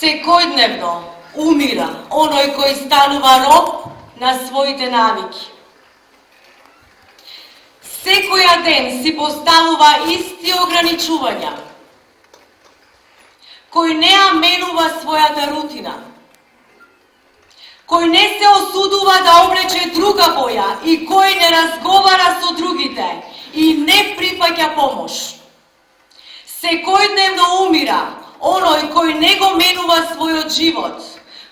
Секојдневно умира оној кој станува роб на своите навики. Секоја ден си поставува исти ограничувања, кој не менува својата рутина, кој не се осудува да облече друга боја и кој не разговара со другите и не прифаќа помош. Секојдневно умира оној кој не го менува својот живот,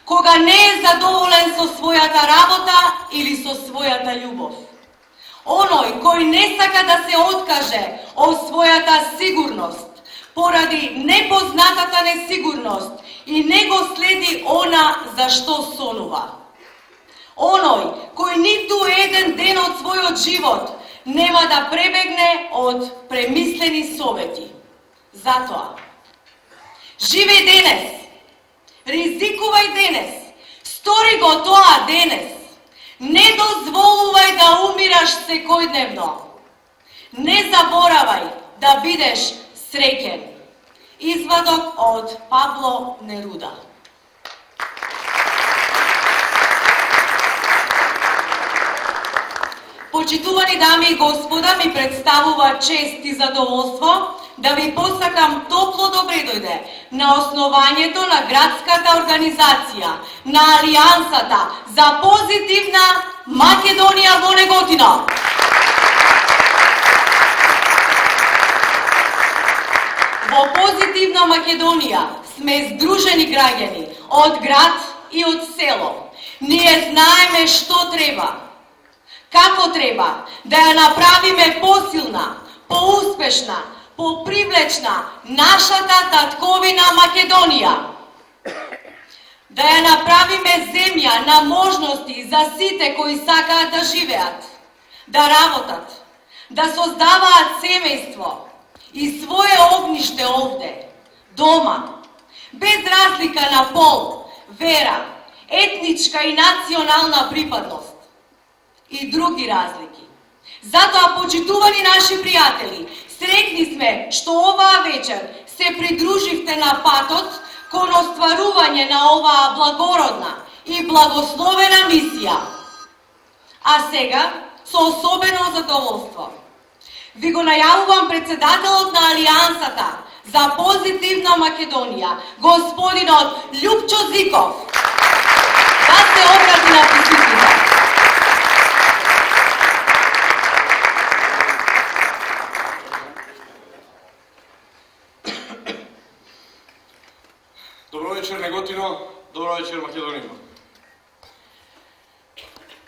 кога не е задоволен со својата работа или со својата љубов. Оној кој не сака да се откаже од својата сигурност, поради непознатата несигурност и не го следи она за што сонува. Оној кој ниту еден ден од својот живот нема да пребегне од премислени совети. Затоа, живеј денес, ризикувај денес, стори го тоа денес. Не дозволувај да умираш секојдневно. Не заборавај да бидеш среќен. Извадок од Пабло Неруда. Почитувани дами и господа, ми представува чест и задоволство да ви посакам топло добре дојде на основањето на градската организација на Алијансата за позитивна Македонија во Неготино. Во позитивна Македонија сме здружени граѓани од град и од село. Ние знаеме што треба, како треба да ја направиме посилна, поуспешна, попривлечна нашата татковина Македонија. Да ја направиме земја на можности за сите кои сакаат да живеат, да работат, да создаваат семејство и свое огниште овде, дома, без разлика на пол, вера, етничка и национална припадност и други разлики. Затоа, почитувани наши пријатели, среќни сме што оваа вечер се придруживте на патот кон остварување на оваа благородна и благословена мисија. А сега, со особено задоволство, ви го најавувам председателот на Алијансата за позитивна Македонија, господинот Љупчо Зиков, да се обрати на присутните. Добро вечер, Неготино, добро вечер, Македонија.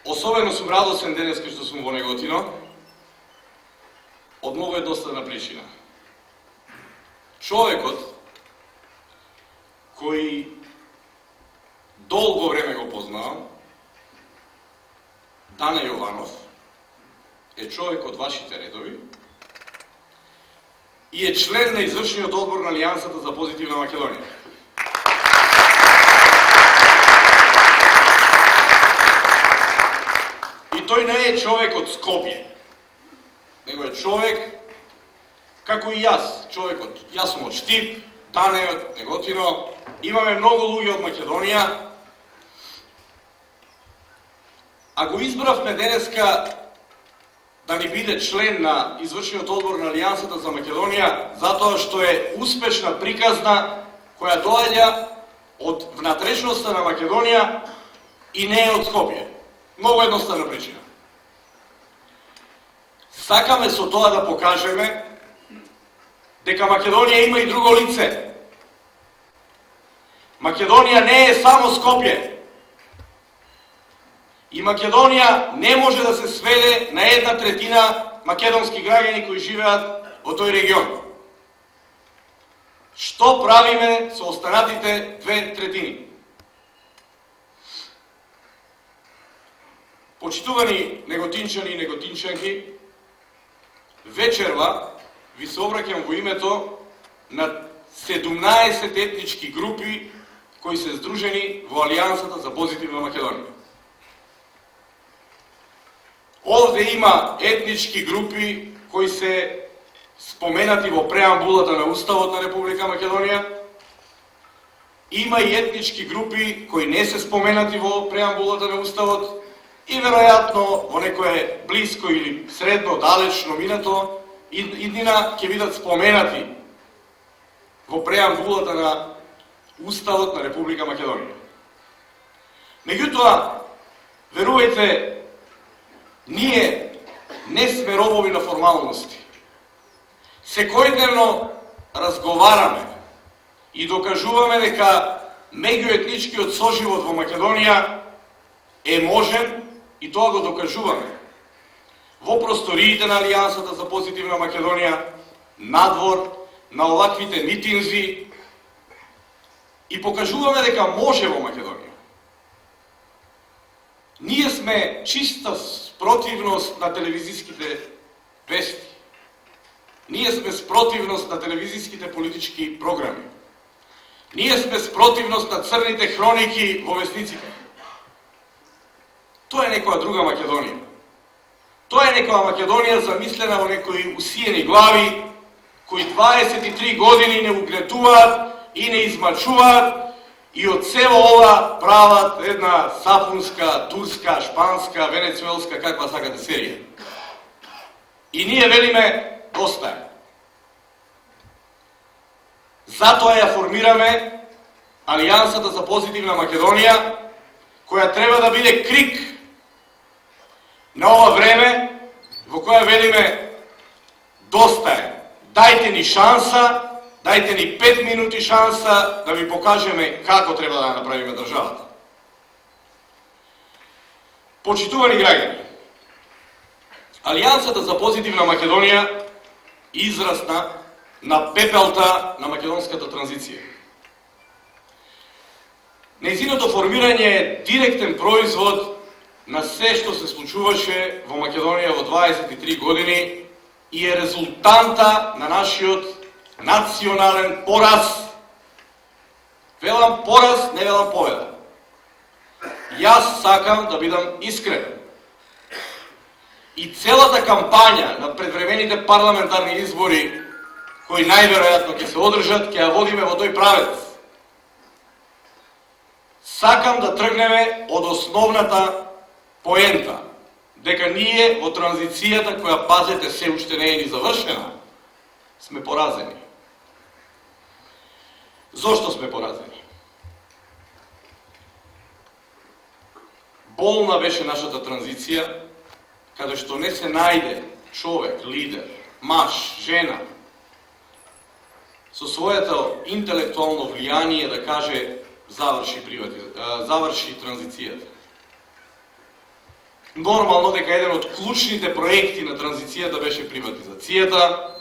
Особено сум радосен денеска што сум во Неготино, од многу едноставна причина. Човекот кој долго време го познавам, Дане Јованов, е човек од вашите редови и е член на извршниот одбор на Алијансата за позитивна Македонија. И тој не е човек од Скопје, него е човек, како и јас, човекот. Јас сум од Штип, Дане од Неготино, имаме многу луѓе од Македонија, а го избравме денеска да ни биде член на извршниот одбор на Алијансата за Македонија, затоа што е успешна приказна која доаѓа од внатрешноста на Македонија и не е од Скопје. Многу едноставна причина. Сакаме со тоа да покажеме дека Македонија има и друго лице. Македонија не е само Скопје. И Македонија не може да се сведе на 1/3 македонски граѓани кои живеат во тој регион. Што правиме со останатите 2/3? Почитувани неготинчани и неготинчанки, вечерва ви се обраќам во името на 17 етнички групи кои се здружени во Алијансата за позитивна Македонија. Овде има етнички групи кои се споменати во преамбулата на Уставот на Република Македонија има и етнички групи кои не се споменати во преамбулата на Уставот и веројатно во некое блиско или средно далечно минато иднина ќе бидат споменати во преамбулата на Уставот на Република Македонија. Меѓутоа, верувајте, ние не сме робови на формалности. Секојдневно разговараме и докажуваме дека меѓуетничкиот соживот во Македонија е можен и тоа го докажуваме во просториите на Алијансата за позитивна Македонија, надвор, на оваквите митинзи и покажуваме дека може во Македонија. Ние сме чиста спротивност на телевизиските вести. Ние сме спротивност на телевизиските политички програми. Ние сме спротивност на црните хроники во вестниците. Тоа е некоја друга Македонија. Тоа е некоја Македонија замислена во некои усиени глави, кои 23 години не угнетуваат и не измачуваат и од цело ова прават една сапунска, турска, шпанска, венецуелска, каква сакате серија. И ние велиме доста е. Затоа ја формираме Алијансата за позитивна Македонија, која треба да биде крик на ова време во која велиме доста е. Дајте ни шанса, дајте ни 5 минути шанса да ви покажеме како треба да направиме државата. Почитувани граѓани, Алијансата за позитивна Македонија израсна на пепелта на македонската транзиција. Нејзиното формирање е директен производ на се што се случуваше во Македонија во 23 години и е резултанта на нашиот национален пораз. Велам пораз, не велам победа. Јас сакам да бидам искрен. И целата кампања на предвремените парламентарни избори, кои најверојатно ќе се одржат, ќе ја водиме во тој правец. Сакам да тргнеме од основната поента, дека ние во транзицијата, која, пазете, се уште не е ни завршена, сме поразени. Зошто сме поразени? Болна беше нашата транзиција, каде што не се најде човек, лидер, маж, жена, со своето интелектуално влијание да каже заврши транзицијата. Нормално дека еден од клучните проекти на транзицијата беше приватизацијата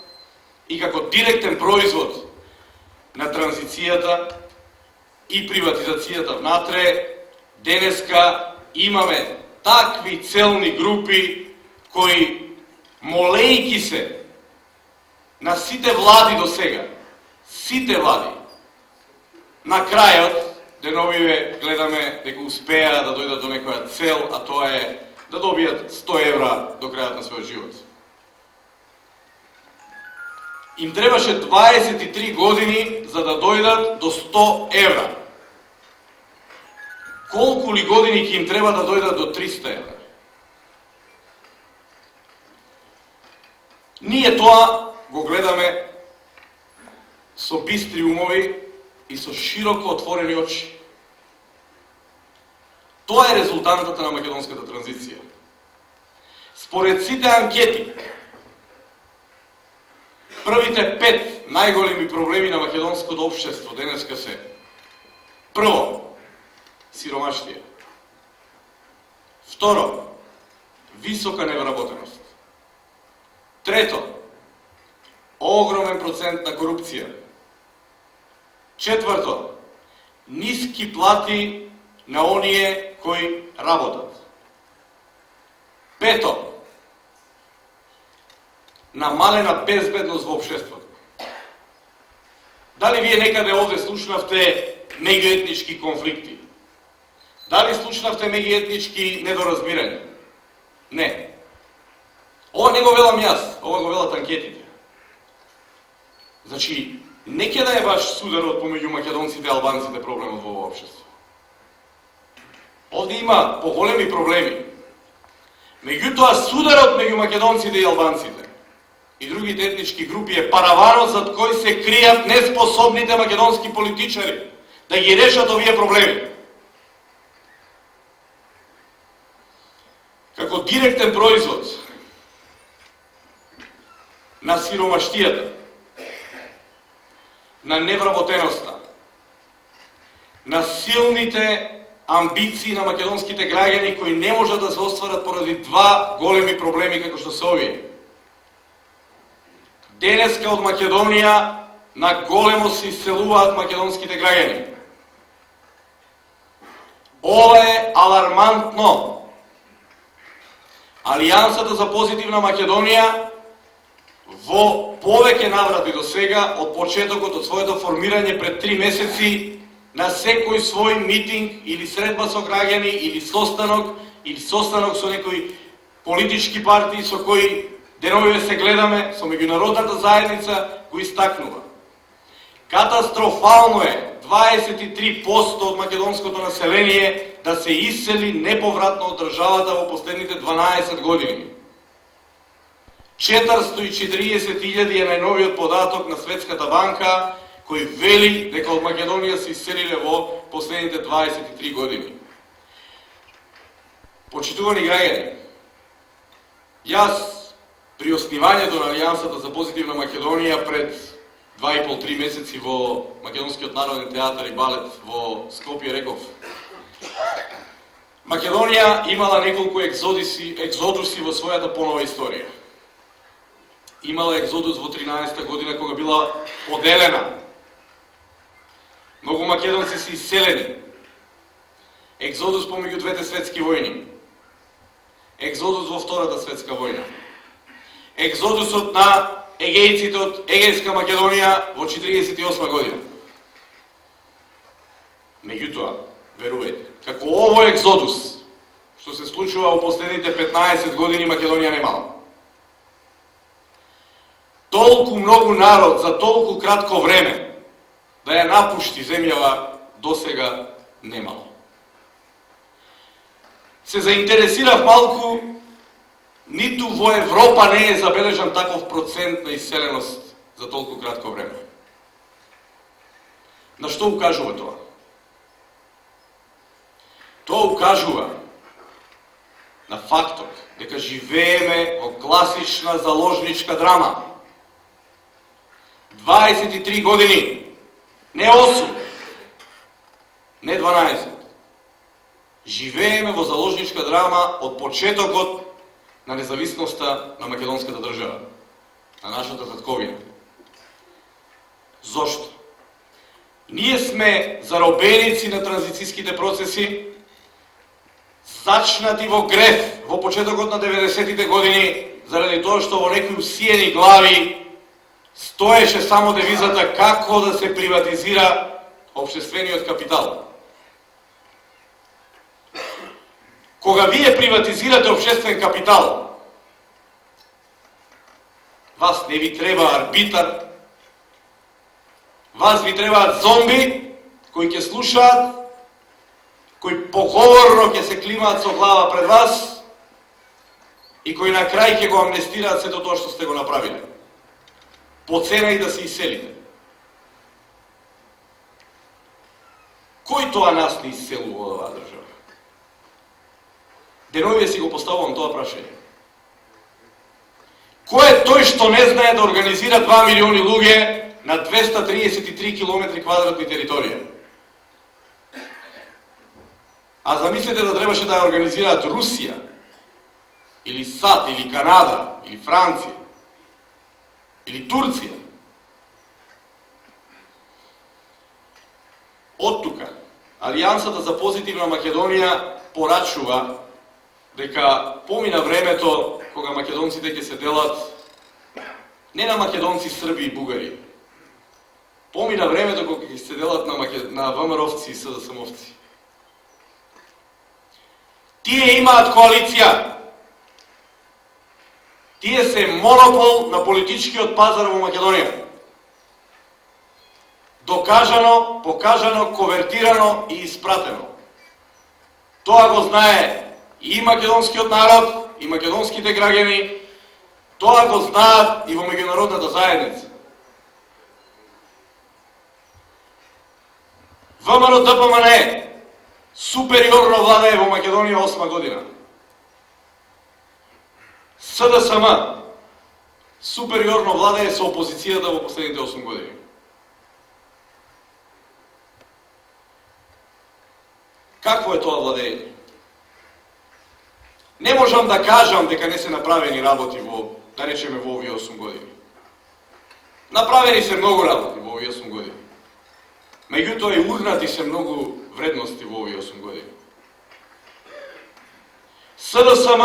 и како директен производ на транзицијата и приватизацијата внатре, денеска имаме такви целни групи кои, молејки се на сите влади до сега, сите влади, на крајот деновиве гледаме дека успеа да дојдат до некоја цел, а тоа е да добијат 100 евра до крајот на својот живот. Им требаше 23 години за да дојдат до 100 евра. Колку ли години ќе им треба да дојдат до 300 евра? Ние тоа го гледаме со бистри умови и со широко отворени очи. Тоа е резултантата на македонската транзиција. Според сите анкети, првите 5 најголеми проблеми на македонското општество денеска се: прво, сиромаштија; второ, висока невработеност; трето, огромен процент на корупција; четврто, ниски плати на оние кои работат; пето, намалена безбедност во општеството. Дали вие некаде овде слушнавте меѓуетнички конфликти? Дали слушнавте меѓуетнички недоразбирања? Не. Ова не го велам јас, ова го велат анкетите. Значи, не ќе да е баш сударот помеѓу македонците и албанците проблемот во ова општество. Овде има поголеми проблеми. Меѓутоа, сударот меѓу македонците и албанците и другите етнички групи е параванот зад кој се кријат неспособните македонски политичари да ги решат овие проблеми. Како директен производ на сиромаштијата, на невработеноста, на силните амбиции на македонските граѓани кои не можат да се остварат поради два големи проблеми како што се овие. Денеска од Македонија на големо се иселуваат македонските граѓани. Ова е алармантно. Алијансата за позитивна Македонија во повеќе наврати до сега, од почетокот, од своето формирање пред 3 месеци, на секој свој митинг или средба со граѓани или состанок со некои политички партии со кои деновиве се гледаме, со меѓународната заедница, го истакнува. Катастрофално е 23% од македонското население да се исели неповратно од државата во последните 12 години. 440.000 е најновиот податок на Светската банка, кој вели дека од Македонија се иселиле во последните 23 години. Почитувани граѓани, јас при основањето на Алијансата за позитивна Македонија пред 2,5-3 месеци во Македонскиот народен театар и балет во Скопје реков: Македонија имала неколку екзодуси во својата понова историја. Имала екзодус во 13-та година кога била поделена. Многу македонци се иселени. Екзодус помеѓу двете светски војни. Екзодус во Втората светска војна. Екзодусот на егејците од Егејска Македонија во 48 година. Меѓутоа, верувајте, како овој екзодус што се случува во последните 15 години, Македонија немала. Толку многу народ за толку кратко време да ја напушти земјава досега немало. Се заинтересирав малку, ниту во Европа не е забележан таков процент на иселеност за толку кратко време. На што укажува тоа? Тоа укажува на фактот дека живееме во класична заложничка драма. 23 години, не 8, не 12. Живееме во заложничка драма од почетокот на независноста на македонската држава, на нашата татковина. Зошто? Ние сме заробеници на транзицијските процеси, зачнати во греф во почетокот на 90-тите години, заради тоа што во некои усиени глави стоеше само девизата како да се приватизира општествениот капитал. Кога вие приватизирате општествен капитал, вас не ви треба арбитар, вас ви требаат зомби кои ќе слушаат, кои поговорно ќе се климаат со глава пред вас и кои на крај ќе го амнестираат сето тоа што сте го направиле. По цена и да се иселите. Кој тоа нас не иселува од оваа држава? Деновија си го поставувам тоа прашање. Кој е тој што не знае да организира 2 милиони луѓе на 233 километри квадратни територија? А замислете да требаше да ја организираат Русија, или САД, или Канада, или Франција, или Турција. Од тука, Алијансата за позитивна Македонија порачува дека помина времето кога македонците ќе се делат не на македонци, срби и бугари. Помина времето кога ќе се делат на ВМРО-вци и СДСМ-овци. Тие имаат коалиција. Тие се монопол на политичкиот пазар во Македонија. докажано, покажано, ковертирано и испратено. Тоа го знае и македонскиот народ, и македонските граѓани, тоа го знаат и во меѓународната заедница. ВМРО ДПМН супериорно владее во Македонија 8 година. СДСМ супериорно владее со опозицијата во последните 8 години. Какво е тоа владење? Не можам да кажам дека не се направени работи во, да речеме, во овие 8 години. Направени се многу работи во овие 8 години. Меѓутоа и урнати се многу вредности во овие 8 години. СДСМ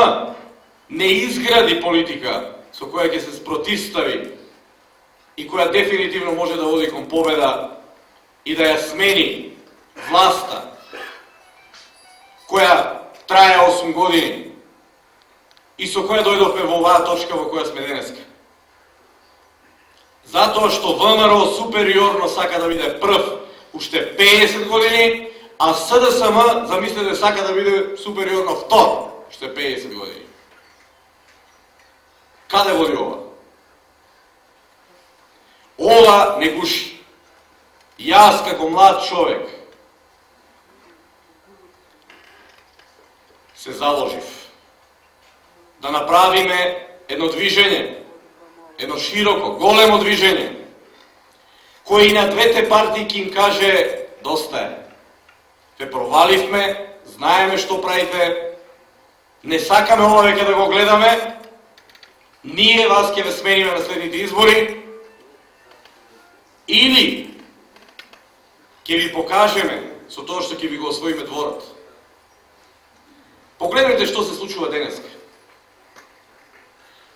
не изгради политика со која ќе се спротивстави и која дефинитивно може да води кон победа и да ја смени власта која трае 8 години и со која дојдовме во оваа точка во која сме денеска. Затоа што ВМРО супериорно сака да биде прв уште 50 години, а СДСМ, замислете, сака да биде супериорно втор уште 50 години. Каде води ова? Ова не гуши. Јас како млад човек се заложив да направиме едно движење, едно широко, големо движење, кој и на двете партии ќе им каже доста е. Ве проваливме, знаеме што правите, не сакаме ова веќе да го гледаме, ние вас ќе ве смениме на следните избори, или ќе ви покажеме со тоа што ќе ви го освоиме дворот. Погледнете што се случува денеска.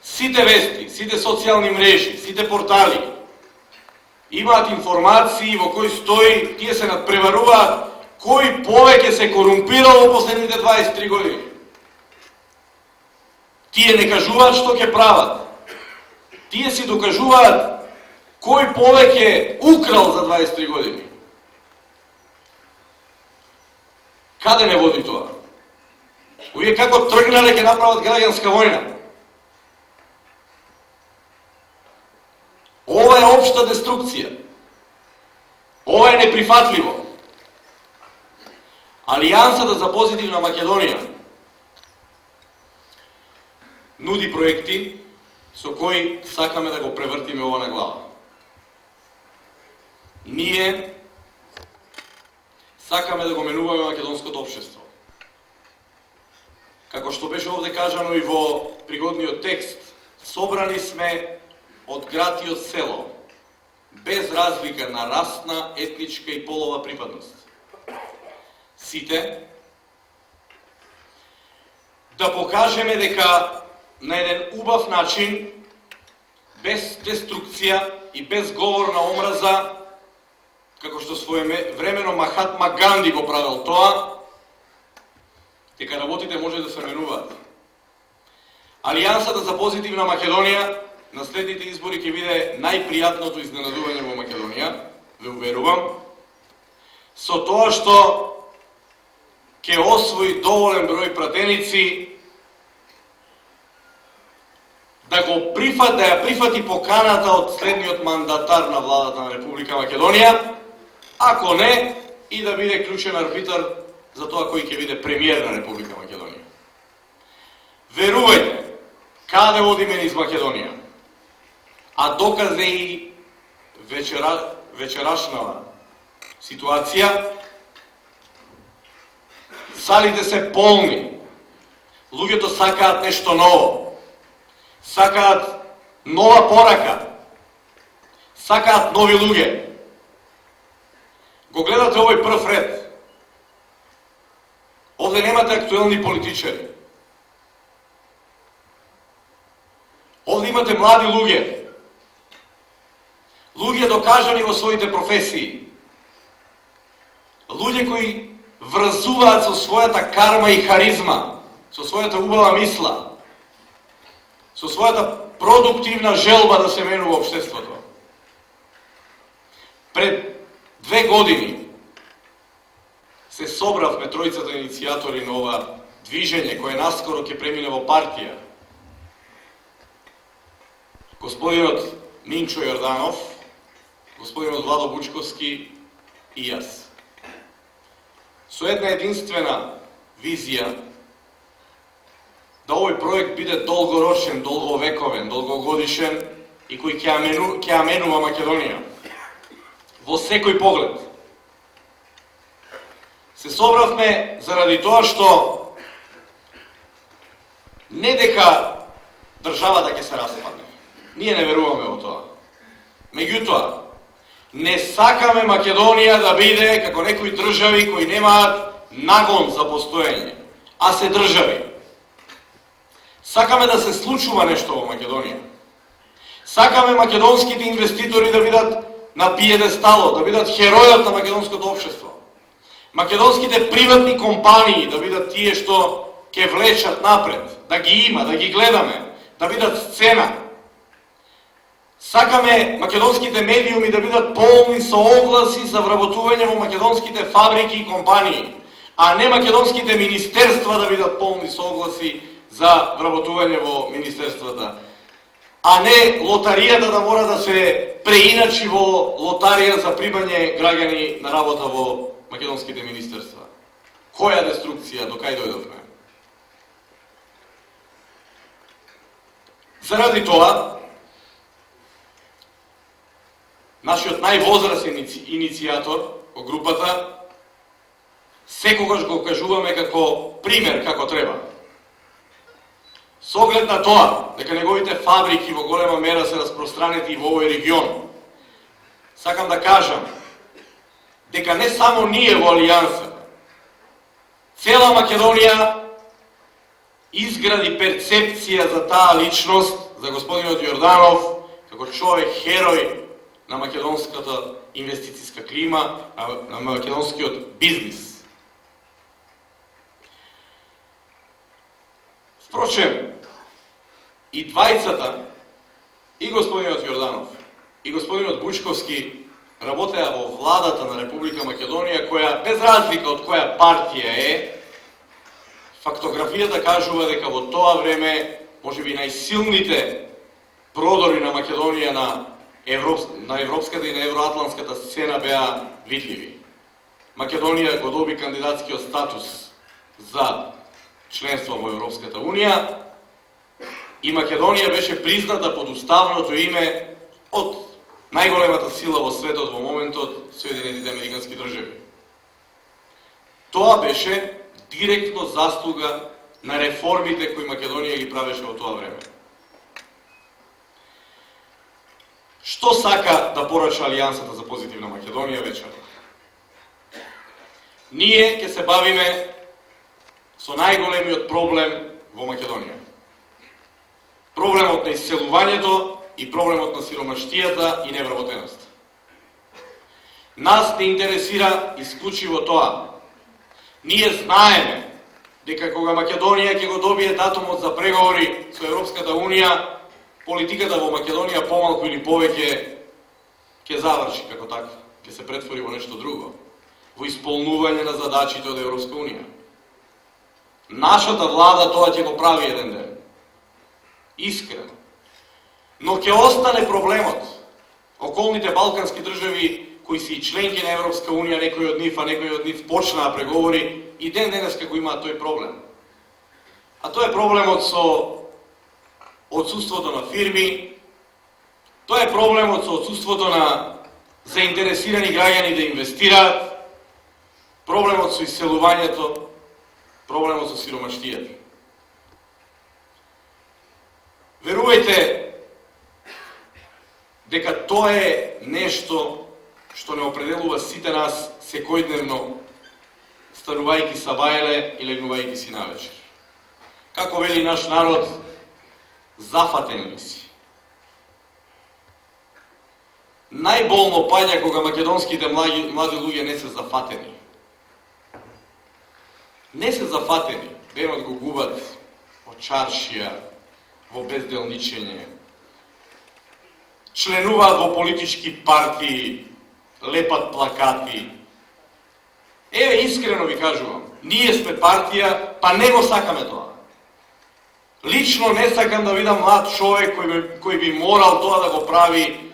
Сите вести, сите социјални мрежи, сите портали имаат информации во кои стои, тие се надпреваруваат кој повеќе се корумпирал во последните 23 години. Тие не кажуваат што ќе прават. Тие си докажуваат кој повеќе украл за 23 години. Каде не води тоа? Овие како тргнале ќе направат граѓанска војна. Ова е општа деструкција. Ова е неприфатливо. Алијансата за позитивна Македонија нуди проекти со кои сакаме да го превртиме ова на глава. Ние сакаме да го менуваме македонското општество. Како што беше овде кажано и во пригодниот текст, собрани сме од град и од село, без разлика на расна, етничка и полова припадност. Сите да покажеме дека на еден убав начин, без деструкција и без говор на омраза, како што своевремено Махатма Ганди го правил тоа, дека работите може да се менуваат. Алијансата за позитивна Македонија на следните избори ќе биде најпријатното изненадување во Македонија, ве уверувам, со тоа што ќе освои доволен број пратеници да ја прифати поканата од следниот мандатар на владата на Република Македонија, ако не, и да биде клучен арбитар за тоа кој ќе биде премиер на Република Македонија. Верувајте, каде водиме низ Македонија? А доказ е и вечерашната ситуација. Салите се полни. Луѓето сакаат нешто ново. Сакаат нова порака. Сакаат нови луѓе. Го гледате овој прв ред. Овде немате актуелни политичари. Овде имате млади луѓе. Луѓе докажани во своите професии. Луѓе кои врзуваат со својата карма и харизма, со својата убава мисла, со својата продуктивна желба да се менува општеството. Пред 2 години се собравме тројцата иницијатори на ова движење кое наскоро ќе премине во партија. Господинот Минчо Јорданов, господинот Владо Бучковски и јас. Со една единствена визија да овој проект биде долгорочен, долговековен, долгогодишен и кој ќе аменува Македонија во секој поглед. Се собравме заради тоа што не дека државата ќе се распадне. Ние не веруваме во тоа. Меѓутоа, не сакаме Македонија да биде како некои држави кои немаат нагон за постоење, а се држави. Сакаме да се случува нешто во Македонија. Сакаме македонските инвеститори да бидат на пиедесталот, да бидат херојот на македонското општество. Македонските приватни компании да бидат тие што ќе влечат напред, да ги има, да ги гледаме, да бидат сцена. Сакаме македонските медиуми да бидат полни со огласи за вработување во македонските фабрики и компании, а не македонските министерства да бидат полни со огласи за вработување во министерствата, а не лотаријата да мора да се преиначи во лотарија за примање граѓани на работа во македонските министерства. Која деструкција, до кај дојдовме? Заради тоа, нашиот највозрасен иницијатор во групата секогаш го кажуваме како пример како треба. Со оглед на тоа дека неговите фабрики во голема мера се распространети во овој регион, сакам да кажам дека не само ние во Алијанса, цела Македонија изгради перцепција за таа личност, за господинот Јорданов, како човек херој на македонската инвестицијска клима, на македонскиот бизнис. Впрочем, и двајцата, и господинот Јорданов, и господинот Бучковски работеа во владата на Република Македонија, која, без разлика од која партија е, фактографијата кажува дека во тоа време, можеби најсилните продори на Македонија на европската и на евроатланската сцена беа видливи. Македонија го доби кандидатскиот статус за членство во Европската Унија и Македонија беше призната под уставното име од најголемата сила во светот во моментот, Соединетите Американски држави. Тоа беше директно заслуга на реформите кои Македонија ги правеше во тоа време. Што сака да порача Алијансата за позитивна Македонија вечерва? Ние ќе се бавиме со најголемиот проблем во Македонија. Проблемот на исселувањето и проблемот на сиромаштијата и невработеноста. Нас не интересира исклучиво тоа. Ние знаеме дека кога Македонија ќе го добие датумот за преговори со Европската Унија, политиката во Македонија помалку или повеќе ќе заврши како таква, ќе се претвори во нешто друго, во исполнување на задачите од Европска Унија. Нашата влада тоа ќе го прави еден ден. Искрено. Но ќе остане проблемот. Околните балкански држави кои се и членки на Европска Унија, некои од нив почнаа преговори и ден денеска го имаат тој проблем. А тоа е проблемот со отсуството на фирми, тоа е проблемот со отсуството на заинтересирани граѓани да инвестираат, проблемот со исселувањето, проблемот со сиромаштијата. Верувајте дека тоа е нешто што не определува сите нас секојдневно, станувајќи са бајле и легнувајќи си навечер. Како вели наш народ, зафатен ли си? Најболно паѓа кога македонските млади луѓе не се зафатени. Не се зафатени, денот го губат во чаршија, во безделничење, членуваат во политички партии, лепат плакати. Еве, искрено ви кажувам, ние сме партија, па не го сакаме тоа. Лично не сакам да видам млад човек кој би морал тоа да го прави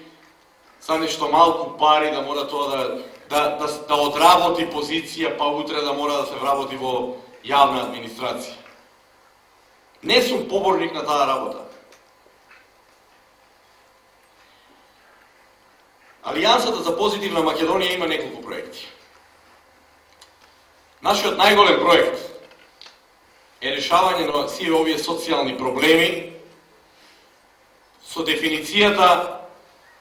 за нешто малку пари, да мора тоа да одработи позиција, па утре да мора да се вработи во јавна администрација. Не сум поборник на таа работа. Алијансата за позитивна Македонија има неколку проекти. Нашиот најголем проект е решавање на сите овие социјални проблеми со дефиницијата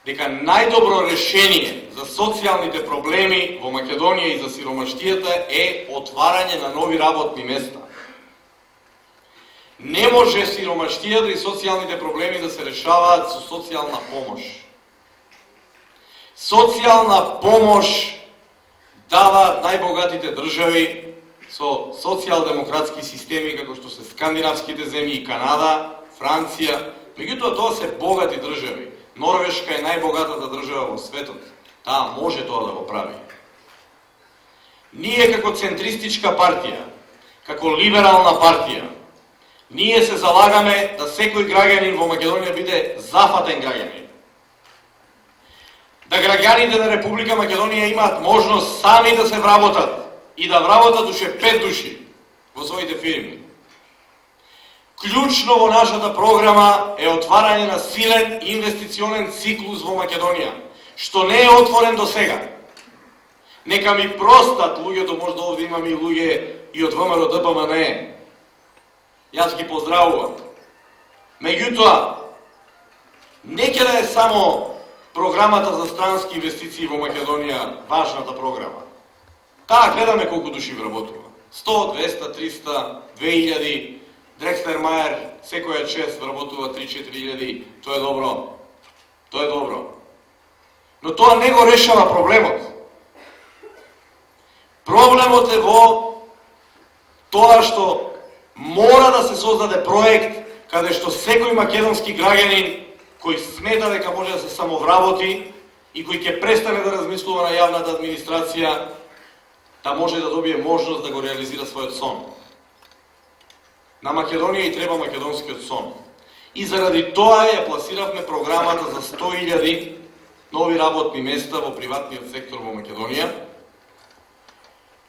дека најдобро решение за социјалните проблеми во Македонија и за сиромаштијата е отварање на нови работни места. Не може сиромаштијата и социјалните проблеми да се решаваат со социјална помош. Социјална помош даваат најбогатите држави со социјалдемократски системи како што се скандинавските земји и Канада, Франција, меѓутоа тоа се богати држави. Норвешка е најбогатата држава во светот. Таа може тоа да го прави. Ние како центристичка партија, како либерална партија, ние се залагаме да секој граѓанин во Македонија биде зафатен граѓанин. Да граѓаните на Република Македонија имаат можност сами да се вработат и да вработат уште 5 души во своите фирми. Клучно во нашата програма е отварање на силен инвестиционен циклус во Македонија, што не е отворен до сега. Нека ми простат луѓето, можда овде имаме и луѓе и од ВМРО ДПМН. Јас ги поздравувам. Меѓутоа, не ќе да е само програмата за странски инвестиции во Македонија важната програма. Таа гледаме колку души вработува. 100, 200, 300, 2000, Дрекслер Мајер секоја чест вработува 3-4 тоа е добро. Тоа е добро. Но тоа не го решава проблемот. Проблемот е во тоа што мора да се создаде проект каде што секој македонски граѓанин кој смета дека може да се самовработи и кој ќе престане да размислува на јавната администрација, да може да добие можност да го реализира својот сон. На Македонија и треба македонскиот сон. И заради тоа ја пласиравме програмата за 100.000 нови работни места во приватниот сектор во Македонија,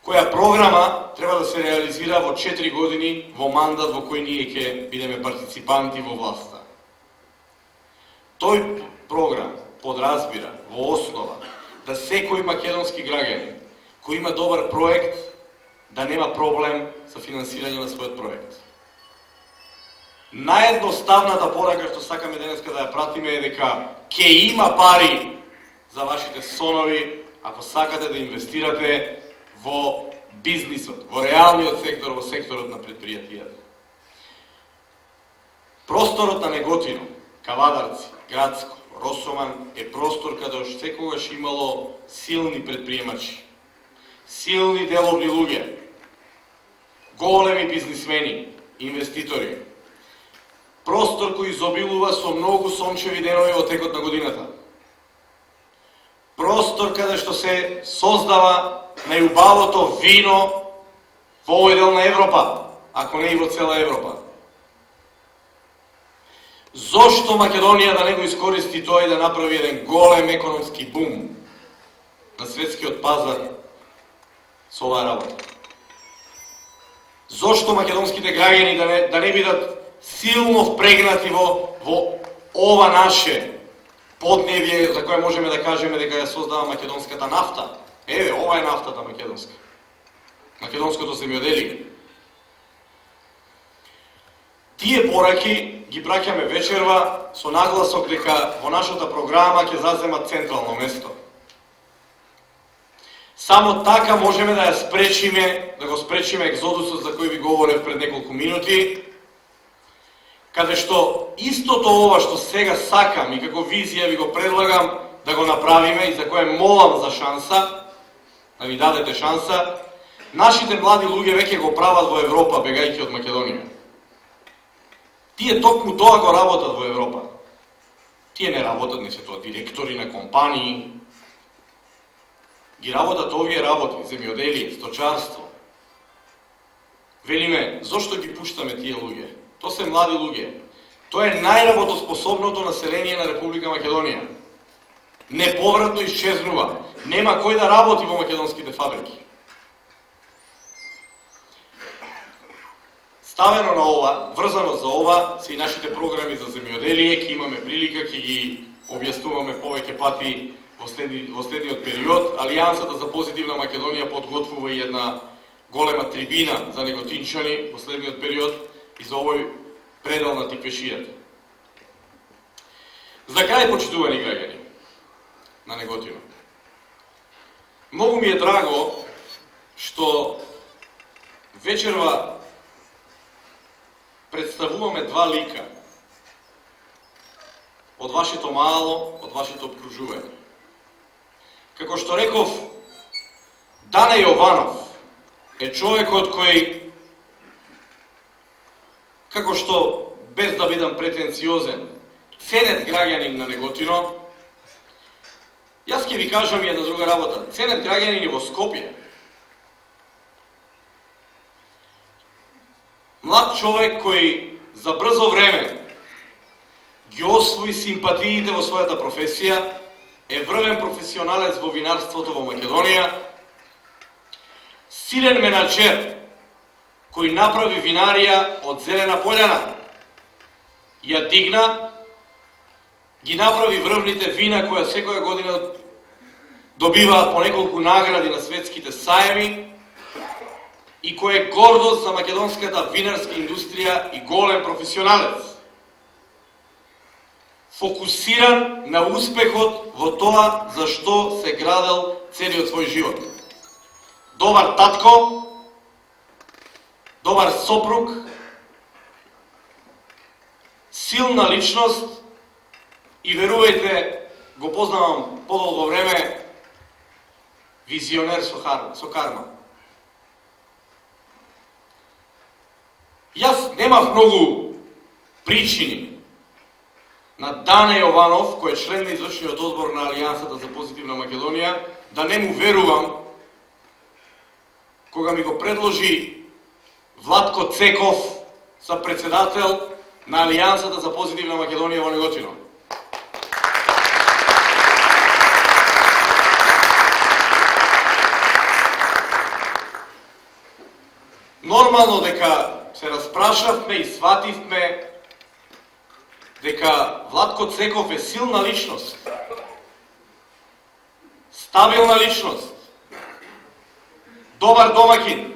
која програма треба да се реализира во 4 години во мандат во кој ние ќе бидеме партиципанти во власта. Тој програм подразбира во основа да секој македонски граѓанин кој има добар проект да нема проблем со финансирање на својот проект. Наједноставната порака што сакаме денеска да ја пратиме е дека ќе има пари за вашите сонови ако сакате да инвестирате во бизнисот, во реалниот сектор, во секторот на предпријатијата. Просторот на Неготино, Кавадарци, Градско, Росоман е простор каде уште секогаш имало силни предприемачи, силни деловни луѓе, големи бизнисмени, инвеститори. Простор кој изобилува со многу сончеви денови во текот на годината. Простор каде што се создава најубавото вино во овој дел на Европа, ако не и во цела Европа. Зошто Македонија да не го искористи тоа и да направи еден голем економски бум на светскиот пазар со оваа работа? Зошто македонските граѓани да не бидат силно впрегнати во ова наше подневје за кое можеме да кажеме дека ја создава македонската нафта? Еве, ова е нафтата македонска. Македонското земјоделие. Тие пораки ги праќаме вечерва со нагласок дека во нашата програма ќе заземат централно место. Само така можеме да го спречиме екзодусот за кој ви говорев пред неколку минути, каде што истото ова што сега сакам и како визија ви го предлагам да го направиме и за кое молам за шанса, да ни дадете шанса, нашите млади луѓе веќе го прават во Европа бегајќи од Македонија. Тие токму тоа го работат во Европа. Тие не работат, не се тоа директори на компании. ги работат овие работи, земјоделие, сточарство. Велиме, зошто ги пуштаме тие луѓе? Тоа се млади луѓе. Тоа е најработоспособното население на Република Македонија. Неповратно исчезнува. Нема кој да работи во македонските фабрики. Ставено на ова, врзано за ова, се и нашите програми за земјоделие, ќе имаме прилика, ќе ги објаснуваме повеќе пати во следниот период. Алијансата за позитивна Македонија подготвува и една голема трибина за неготинчани во следниот период и за овој предел на Тиквешијата. За крај, почитувани граѓани на Неготино, многу ми е драго што вечерва представуваме два лика од вашето мало, од вашето обкружување. Како што реков, Дане Јованов е човекот кој, како што, без да бидам претенциозен, ценет граѓанин на Неготино. Јас ќе ви кажам една друга работа. Ценет граѓанини во Скопје. Млад човек кој за брзо време ги освои симпатиите во својата професија, е врвен професионалец во винарството во Македонија, силен менаџер кој направи винарија од Зелена Пољана, ја дигна, ги направи врвните вина која секоја година добиваат по неколку награди на светските саеми и кој е гордост за македонската винарска индустрија и голем професионалец. Фокусиран на успехот во тоа за што се градел целиот свој живот. Добар татко, добар сопруг, силна личност и, верувајте, го познавам подолго време, визионер со карма. Јас немав многу причини на Дане Јованов, кој е член на извршниот одбор на Алијансата за позитивна Македонија, да не му верувам кога ми го предложи Владко Цеков за председател на Алијансата за позитивна Македонија во Неготино. Нормално дека се распрашавме и свативме дека Владко Цеков е силна личност, стабилна личност, добар домакин.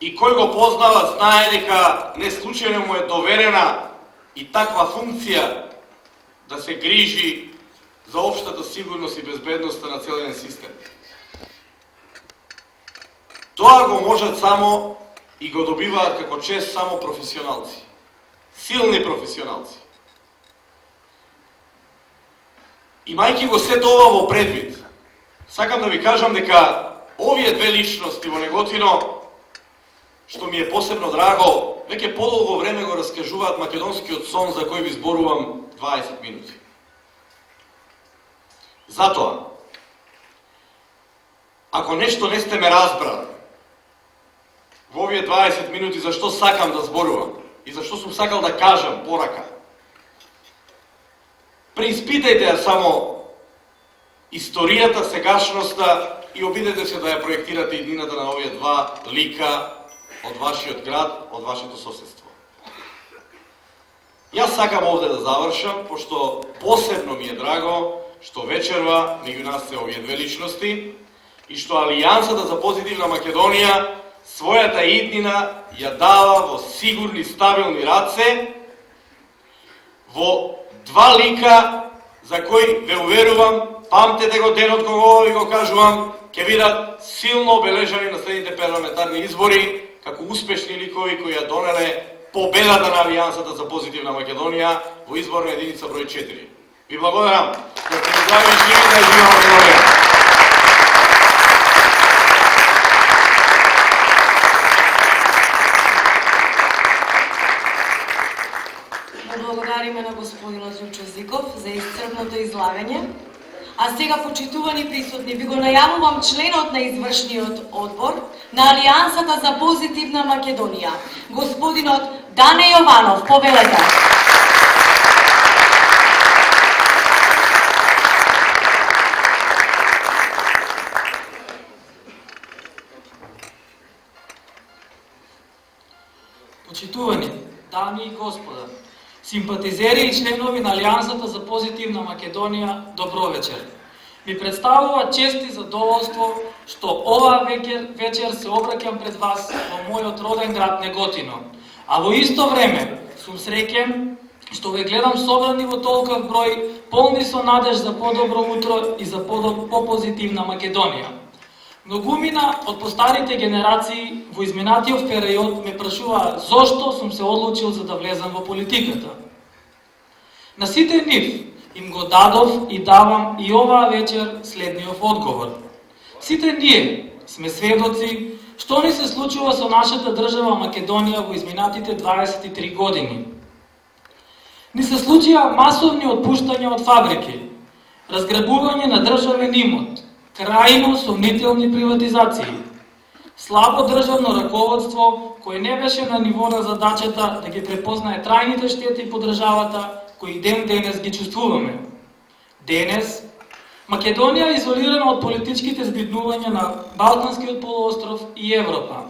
И кој го познава знае дека не случајно му е доверена и таква функција да се грижи за општата сигурност и безбедноста на целиот систем. Тоа го можат само и го добиваат како чест само професионалци. Силни професионалци. Имајќи го сето ова во предвид, сакам да ви кажам дека овие две личности во Неготино, што ми е посебно драго, веќе подолго време го раскажуваат македонскиот сон за кој ви зборувам 20 минути. Затоа, ако нешто не сте ме разбрали во овие 20 минути зашто сакам да зборувам и зашто сум сакал да кажам порака, преиспитајте ја само историјата, сегашноста и обидете се да ја проектирате иднината на овие два лика од вашиот град, од вашето соседство. Јас сакам овде да завршам, пошто посебно ми е драго што вечерва меѓу нас се овие две личности и што Алијансата за позитивна Македонија својата иднина ја дава во сигурни, стабилни раце, во два лика за кои ве уверувам, памтете го денот кога ви го кажувам, ќе бидат силно обележани на следните парламентарни избори, како успешни ликови кои ја донеле победата на Алијансата за позитивна Македонија во изборна единица број 4. Ви благодарам. Да сте здрави и живи, да живи Македонија. Благодариме на господинот Ѓурчо Зиков за исцрпното излагање. А сега, почитувани присутни, ви го најавувам членот на извршниот одбор на Алијансата за позитивна Македонија, господинот Дане Јованов. Повелете. Почитувани дами и господа, симпатизери и членови на Алијансата за позитивна Македонија, добро вечер. Ми представува чест и задоволство што оваа вечер се обраќам пред вас во мојот роден град Неготино, а во исто време сум среќен што ве гледам собрани во толков број, полни со надеж за подобро утро и за по-позитивна Македонија. Многумина од постарите генерации во изминатиот период ме прашуваа зошто сум се одлучил за да влезам во политиката. На сите нив им го дадов и давам и оваа вечер следниот одговор. Сите ние сме сведоци што ни се случува со нашата држава Македонија во изминатите 23 години. Ни се случија масовни отпуштања од фабрики, разграбување на државен имот, крајно сомнителни приватизации, слабо државно раководство кој не беше на ниво на задачата да ги препознае трајните штети по државата кои ден денес ги чувствуваме. Денес Македонија е изолирана од политичките зблиднувања на Балканскиот полуостров и Европа.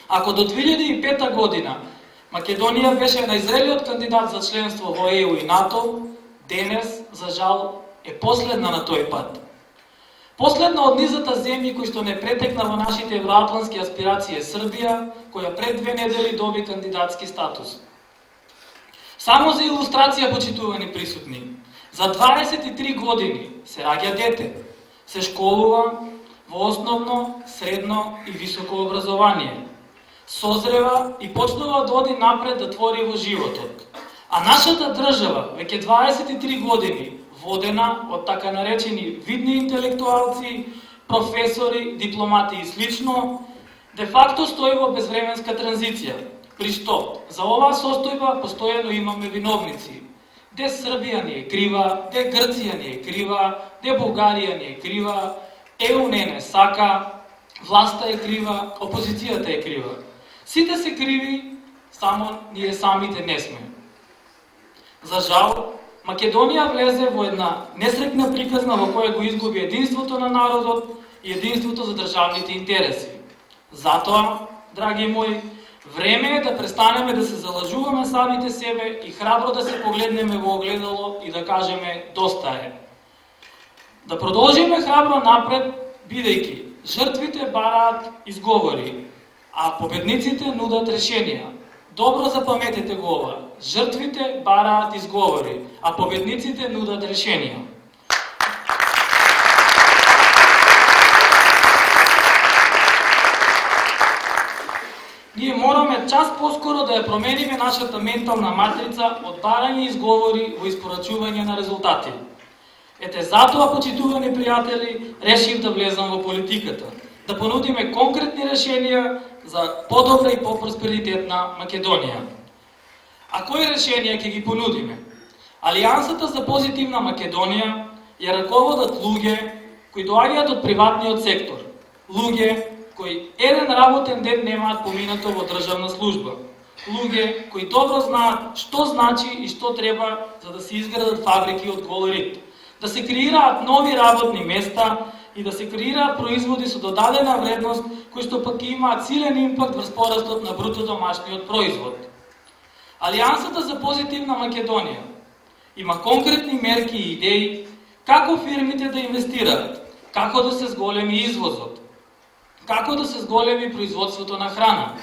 Ако до 2005 година Македонија беше најзрелиот кандидат за членство во ЕУ и НАТО, денес, за жал, е последна на тој пат. Последна од низата земји кои што не претекна во нашите евроатлантски аспирации е Србија, која пред 2 недели доби кандидатски статус. Само за илустрација, почитувани присутни, за 23 години се раѓа дете, се школува во основно, средно и високо образование, созрева и почнува да оди напред да твори во животот. А нашата држава веќе 23 години водена од така наречени видни интелектуалци, професори, дипломати и слично, де факто стои во безвременска транзиција, при што за оваа состојба постојано имаме виновници. Де Србија ни е крива, де Грција ни е крива, де Бугарија ни е крива, ЕУ не сака, власта е крива, опозицијата е крива. Сите се криви, само ние самите не сме. За жал, Македонија влезе во една несреќна приказна во која го изгуби единството на народот и единството за државните интереси. Затоа, драги мои, време е да престанеме да се залажуваме самите себе и храбро да се погледнеме во огледало и да кажеме доста е. Да продолжиме храбро напред, бидејќи жртвите бараат изговори, а победниците нудат решенија. Добро запаметете го ова. Жртвите бараат изговори, а победниците нудат решенија. Ние мораме час поскоро да ја промениме нашата ментална матрица од барање изговори во испорачување на резултати. Ете затоа, почитувани пријатели, решив да влезам во политиката, да понудиме конкретни решенија за подобра и по-просперитетна Македонија. А кои решенија ќе ги понудиме? Алијансата за позитивна Македонија ја раководат луѓе кои доаѓаат од приватниот сектор, луѓе кои еден работен ден немаат поминато во државна служба, луѓе кои добро знаат што значи и што треба за да се изградат фабрики од голорит, да се креираат нови работни места и да се креираат производи со додадена вредност кои што пак имаат силен импакт врз порастот на бруто домашниот производ. Алијансата за позитивна Македонија има конкретни мерки и идеи како фирмите да инвестираат, како да се зголеми извозот, како да се зголеми производството на храна,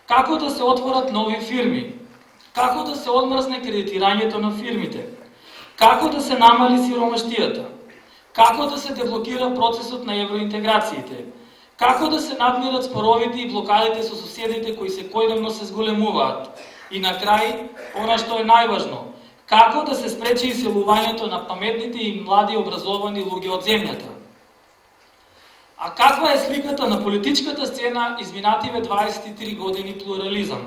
како да се отворат нови фирми, како да се одмрзне кредитирањето на фирмите, како да се намали сиромаштијата, како да се деблокира процесот на евроинтеграциите, како да се надмират споровите и блокадите со соседите кои секојдневно се зголемуваат. И на крај, она што е најважно, како да се спречи иселувањето на паметните и млади образовани луѓе од земјата. А каква е сликата на политичката сцена изминативе 23 години плурализам?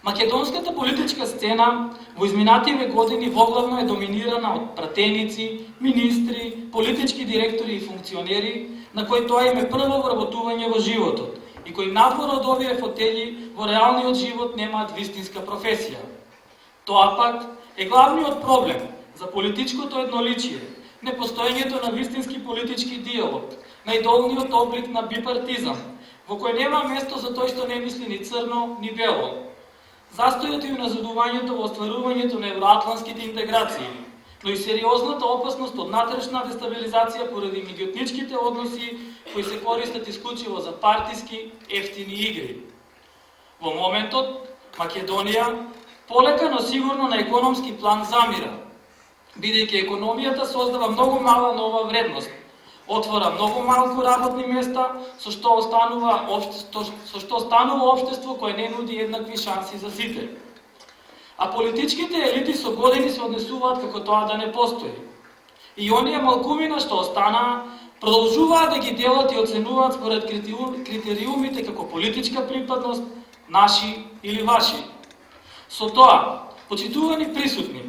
Македонската политичка сцена во изминативе години воглавно е доминирана од пратеници, министри, политички директори и функционери, на кои тоа им е прво вработување во животот и кои надвор од овие фотели во реалниот живот немаат вистинска професија. Тоа пак е главниот проблем за политичкото едноличие, непостоењето на вистински политички диалог, најдолниот облик на бипартизам, во кој нема место за тој што не мисли ни црно, ни бело. Застојот и уназадувањето во остварувањето на евроатлантските интеграции, но и сериозната опасност од натрешна дестабилизација поради меѓуетничките односи кои се користат исклучиво за партиски, ефтини игри. Во моментот, Македонија полека, но сигурно на економски план замира, бидејќи економијата создава многу мала нова вредност, отвора многу малку работни места, со што станува општество кое не нуди еднакви шанси за сите. А политичките елити со години се однесуваат како тоа да не постои. И оние малкумина што останаа, продолжуваат да ги делат и оценуваат според критериумите како политичка припадност, наши или ваши. Со тоа, почитувани присутни,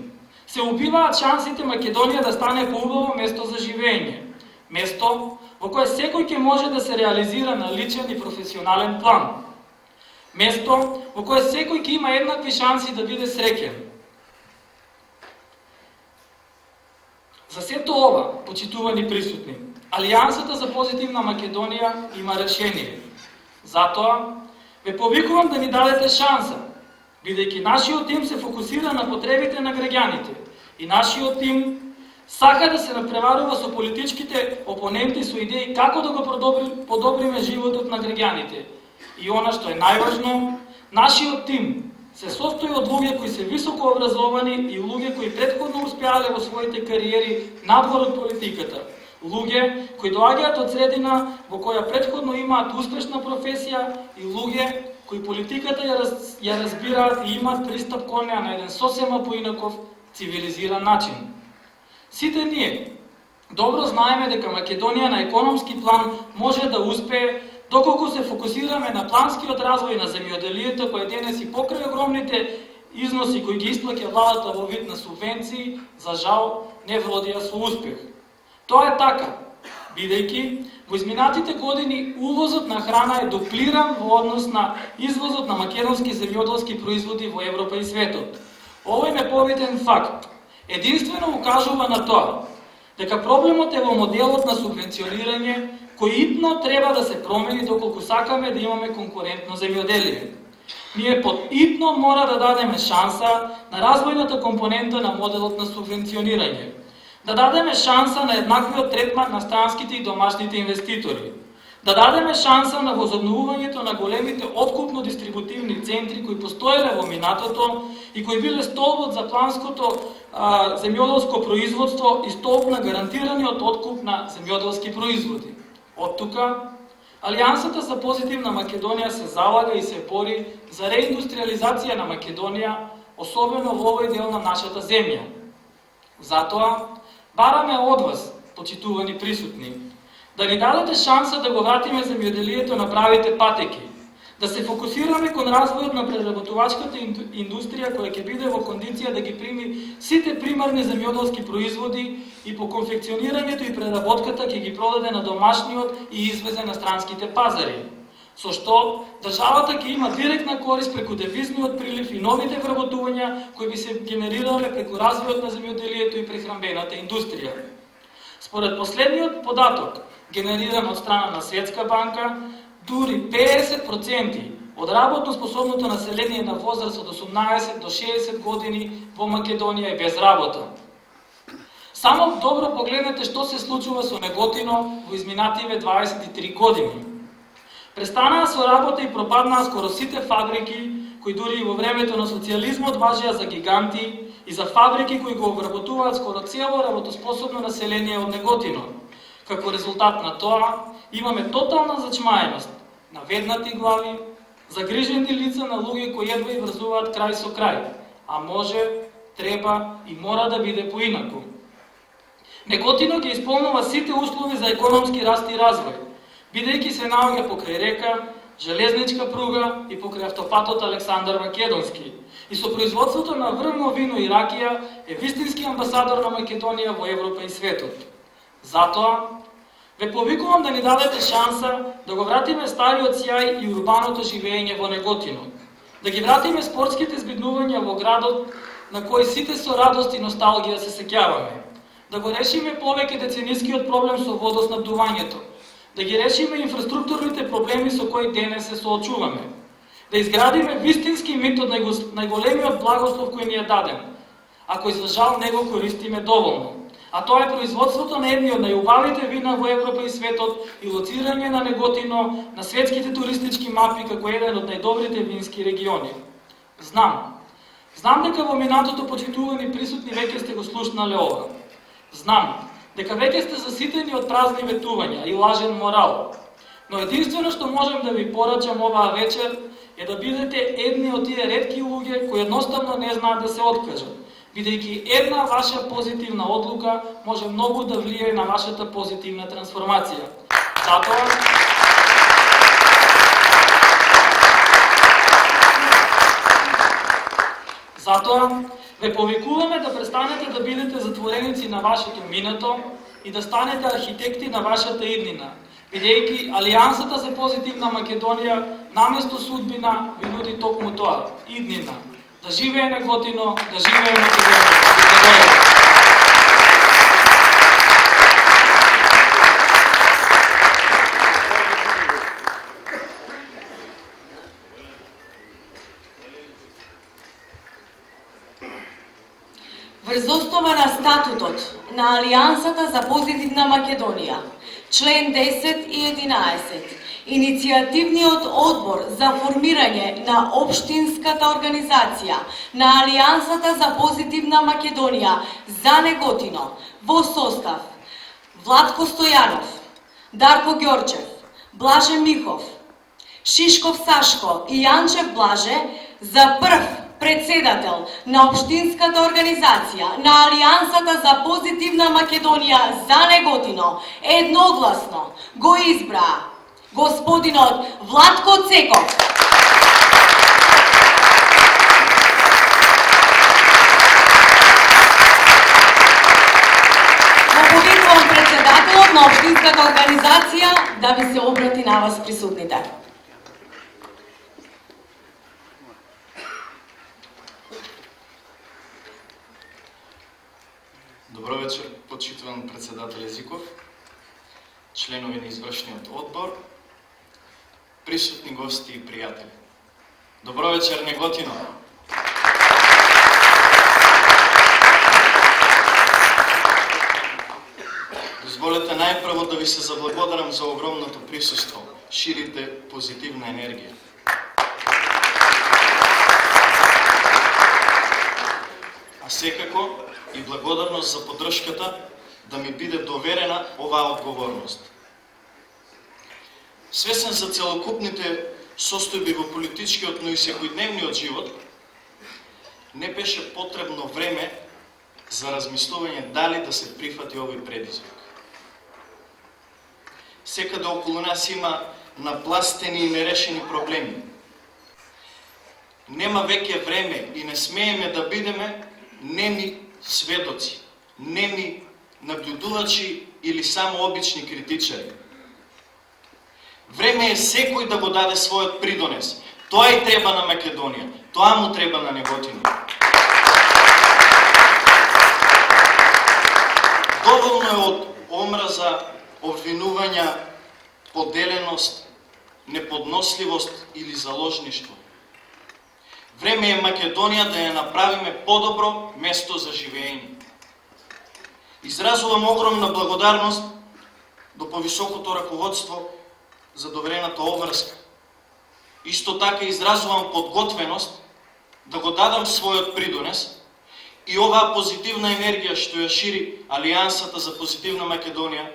се убиваат шансите Македонија да стане поубаво место за живење, место во кое секој ќе може да се реализира на личен и професионален план, место во кое секој ќе има еднакви шанси да биде среќен. За сето ова, почитувани присутни, Алијансата за позитивна Македонија има решение. Затоа, ве повикувам да ни дадете шанса, бидејќи нашиот тим се фокусира на потребите на граѓаните и нашиот тим сака да се напреварува со политичките опоненти со идеи како да го подобриме животот на граѓаните. И она што е најважно, нашиот тим се состои од луѓе кои се високо образовани и луѓе кои претходно успеале во своите кариери надвор од политиката. Луѓе кои доаѓаат од средина во која претходно имаат успешна професија и луѓе кои политиката ја разбираат и имаат пристап кон неа на еден сосема поинаков цивилизиран начин. Сите ние добро знаеме дека Македонија на економски план може да успее доколку се фокусираме на планскиот развој на земјоделието, кој денес и покрај огромните износи кои ги исплаќа владата во вид на субвенции, за жал не водија со успех. Тоа е така, бидејќи во изминатите години увозот на храна е дуплиран во однос на извозот на македонски земјоделски производи во Европа и светот. Овој неповиден факт единствено укажува на тоа дека проблемот е во моделот на субвенционирање кој итно треба да се промени доколку сакаме да имаме конкурентно земјоделие. Ние под итно мора да дадеме шанса на развојната компонента на моделот на субвенционирање, да дадеме шанса на еднаквиот третман на странските и домашните инвеститори, да дадеме шанса на возобновувањето на големите откупно-дистрибутивни центри кои постоеле во минатото и кои биле столбот за планското земјоделско производство и столб на гарантираниот откуп на земјоделски производи. Од тука, Алијансата за позитивна Македонија се залага и се бори за реиндустриализација на Македонија, особено во овој дел на нашата земја. Затоа, бараме од вас, почитувани присутни, да ни дадете шанса да го вратиме земјоделието на правите патеки, да се фокусираме кон развојот на преработувачката индустрија која ќе биде во кондиција да ги прими сите примарни земјоделски производи и по конфекционирањето и преработката ќе ги продаде на домашниот и извезе на странските пазари, со што државата ќе има директна корист преку девизниот прилив и новите вработувања кои би се генерирале преку развојот на земјоделието и прехранбената индустрија. Според последниот податок, генериран од страна на Светска банка, дури 50% од работно способното население на возраст од 18 до 60 години во Македонија е без работа. Само добро погледнете што се случува со Неготино во изминативе 23 години. Престанаа со работа и пропаднаа скоро сите фабрики, кои дури и во времето на социјализмот важеа за гиганти, и за фабрики кои го обработуваат скоро цело работоспособно население од Неготино. Како резултат на тоа, имаме тотална зачмаеност, наведнати глави, загрижени лица на луѓе кои едва и врзуваат крај со крај, а може, треба и мора да биде поинаку. Неготино ги исполнува сите услови за економски раст и развој, бидејќи се наоѓа покрај река, железничка пруга и покрај автопатот Александар Македонски. И со производството на врвно вино и ракија е вистински амбасадор на Македонија во Европа и светот. Затоа, ве повикувам да ни дадете шанса да го вратиме стариот сјај и урбаното живење во Неготино. Да ги вратиме спортските збиднувања во градот на кој сите со радост и носталгија се сеќаваме. Да го решиме повеќе деценискиот проблем со водоснабдувањето. Да ги решиме инфраструктурните проблеми со кои денес се соочуваме. Да изградиме вистински мит од најголемиот благослов кој ни е даден, ако за жал не го користиме доволно. А тоа е производството на едни од најубавите вина во Европа и светот и лоцирање на Неготино на светските туристички мапи како еден од најдобрите вински региони. Знам дека во минатото почитувани присутни веќе сте го слушнале ова. Знам дека веќе сте заситени од празни ветувања и лажен морал. Но единствено што можем да ви порачам оваа вечер е да бидете едни од тие ретки луѓе кои едноставно не знаат да се откажат, бидејќи една ваша позитивна одлука може многу да влијае на вашата позитивна трансформација. Затоа ве повикуваме да престанете да бидете затвореници на вашето минато и да станете архитекти на вашата иднина, бидејќи Алијансата за позитивна Македонија наместо судбина ви нуди токму тоа, иднина. Да живее Неготино, да живее Македонија. Врз основа на статутот на Алијансата за позитивна Македонија, член 10 и 11, иницијативниот одбор за формирање на општинската организација на Алијансата за позитивна Македонија за Неготино во состав Владко Стојанов, Дарко Ѓорчев, Блаже Михов, Шишков Сашко и Јанчев Блаже за прв председател на општинската организација на Алијансата за позитивна Македонија за Неготино едногласно го избра господинот Владко Цеков. Повикувам председателот на општинската организација да ви се обрати на вас присутните. Добро вечер, почитуван председател Езиков, членови на извршниот одбор, присутни гости и пријатели. Добро вечер, Неготино! Дозволете најпрво да ви се заблагодарам за огромното присуство, ширите позитивна енергија. А секако и благодарност за поддршката да ми биде доверена оваа одговорност. Свесен за целокупните состојби во политичкиот, но и секојдневниот живот, не беше потребно време за размислување дали да се прифати овој предизвик. Секаде околу нас има напластени и нерешени проблеми. Нема веќе време и не смееме да бидеме неми сведоци, неми наблюдувачи или само обични критичари. Време е секој да го даде својот придонес. Тоа и треба на Македонија, тоа му треба на Неготино. Доволно е од омраза, обвинувања, поделеност, неподносливост или заложништво. Време е Македонија да ја направиме подобро место за живење. Изразувам огромна благодарност до повисокото раководство за доверената обврска. Исто така изразувам подготвеност да го дадам својот придонес и оваа позитивна енергија што ја шири Алијансата за позитивна Македонија,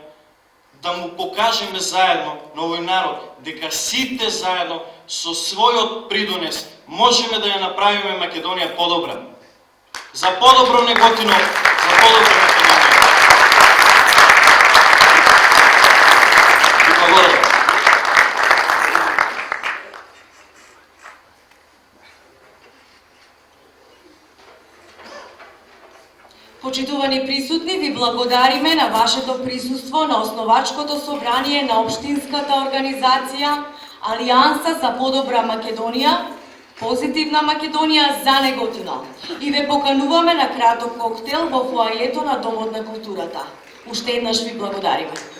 да му покажеме заедно на овој народ дека сите заедно со својот придонес можеме да ја направиме Македонија подобра. За подобро Неготино, за подобро Македонија. И благодарам. Почитувани присутни, ви благодариме на вашето присуство на основачкото собрание на Општинската организација Алијанса за подобра Македонија, Позитивна Македонија за Неготино. И ве покануваме на краток коктел во фоајето на Домот на културата. Уште еднаш ви благодариме.